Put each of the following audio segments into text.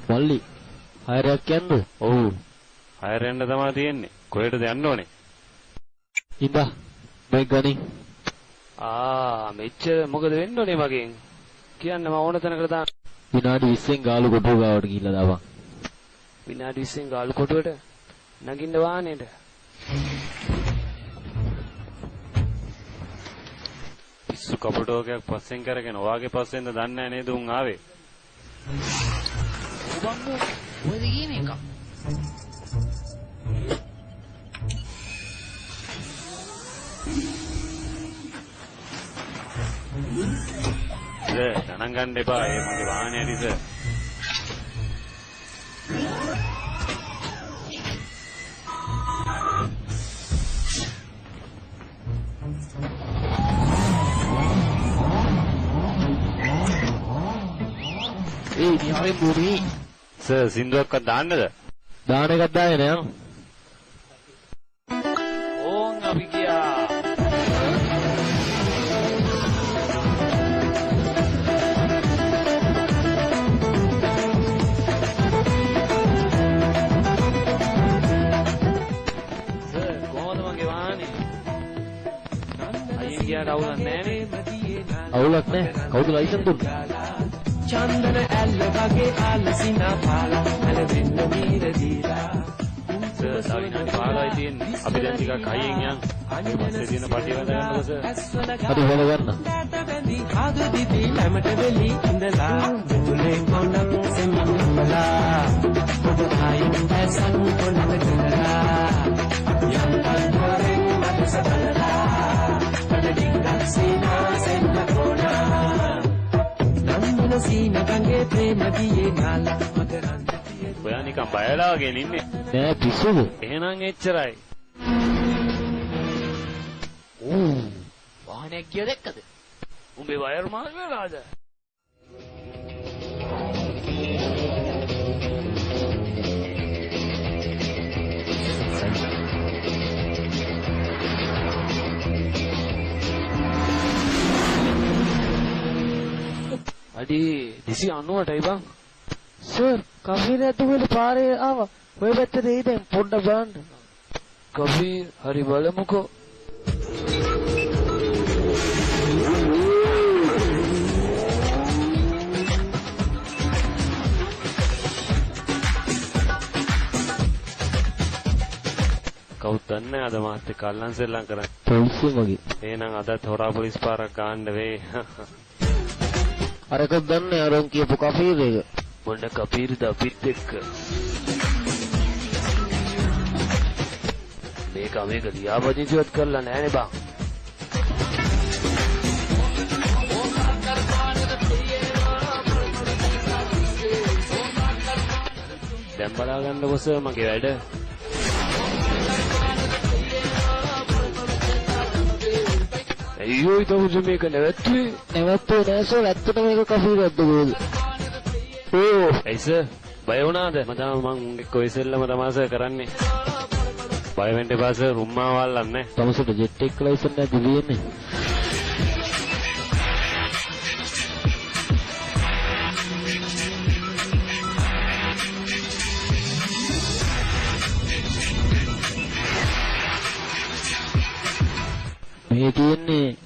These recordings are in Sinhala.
මල්ලි හයරයක් යන්නද? ඔව්. හයර යන්න තමයි තියෙන්නේ. කොහෙටද යන්න ඕනේ? ඉඳා මේ ගණි. මෙච්චර මොකද වෙන්න ඕනේ මගෙන්? කියන්න මම ඕන තැනකට දාන්න. විනාඩි 20න් ගාලු කොටුව ගාවට ගිහිල්ලා දාපන්. විනාඩි 20න් ගාලු කොටුවට නගින්න වාහනේට. පිස්සු කපටෝකයක් පස්සෙන් කරගෙන ඔයාගේ පස්සෙන්ද දන්නේ නැහැ නේද උන් ආවේ? ඔබම්මෝ ඔයද ගියේ මේක? ගණන් ගන්න එපා. ඒ මගේ වාහනේ ඇරිස. හරි පුරි. සර් සින්දුවක්වත් දාන්නද? දාන එකක් දාගෙන යන්න. ඕන් අපි ගියා. අවුලක් නැහැ. අවුලක් නැහැ. කවුද ලයිසන් දුන්නේ? චන්දන ඇල්ල වගේ ආලසිනා පාලා නැලෙන්න මීර දීලා. සවිනාඩි 15යි තියෙන්නේ. අපි දැන් ටිකක් හයියෙන් යන්. ඊට පස්සේ දින පටිය වද ගන්නකො සර්. හරි වල ගන්න. ආදු දිවි ළමට වෙලි ඉඳලා මුලේ කොණක් සෙමම්මලා. ඔබ ආයින් ඇසන් කොණක දලා. යන්තන් වරෙන් මට සතලා. සීනා සෙන්න කොනා නන්දන සීන ගංගේ ප්‍රේම දියේ නාලා මකරන්ද පියේ. ඔයා නිකන් බයලා වගේ ඉන්නේ. නෑ පිස්සුද? එහෙනම් එච්චරයි. වාහනයක් ගිය දැක්කද? උඹේ වයර් මාල් වෙලාද? අඩි 290ටයි බං. සර් කෆීර ඇතුළේ පාරේ ආවා. ඔය පැත්තට එයි දැන් පොඩ්ඩක් බලන්න. කෆීර් හරි බලමුකෝ. කවුද දන්නේ අද මාත් එක්ක අල්ලන් සෙල්ලම් කරන්නේ. පොලිසිය වගේ. එහෙනම් අදත් හොරා පොලිස් පාරක් ගන්න වෙයි. අරක දන්නේ අරන් කියපු කෆීර් එක. මොන කෆීර්ද අපිත් එක්ක? මේක ලියාපදිංචිවත් කරලා නැහනේ බං. දැන් බලා ගන්නකො සර් මගේ වැඩ. අයියෝ ඊට මේක නැවතුනේ නෑ සර් ඇත්තට මේක කෆීරක්ද කොහෙද? ඕ ඇයි සර් බය වුණාද? මම එක්ක ඔය සෙල්ලම තමයි සර් කරන්නේ. බය වෙන්න එපා සර් රුම්මා වල්ලන්නේ. තමසට ජෙට් එක ලයිසන් නැති දෙන්නේ. මේ තියෙන්නේ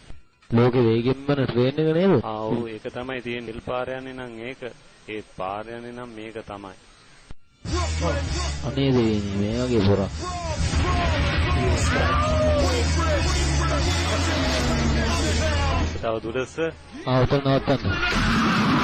ලෝකෙ වේගෙන්ම ට්‍රේන් එක නේද? ඔව් ඒක තමයි තියෙන්නේ. නිල් පාර යන්නේ නම් ඒක. ඒ පාර යන්නේ නම් මේක තමයි. අනේ දෙන්නේ මේ වගේ පොරක්. තව දුරස්ස? උතන නවත්තන්න.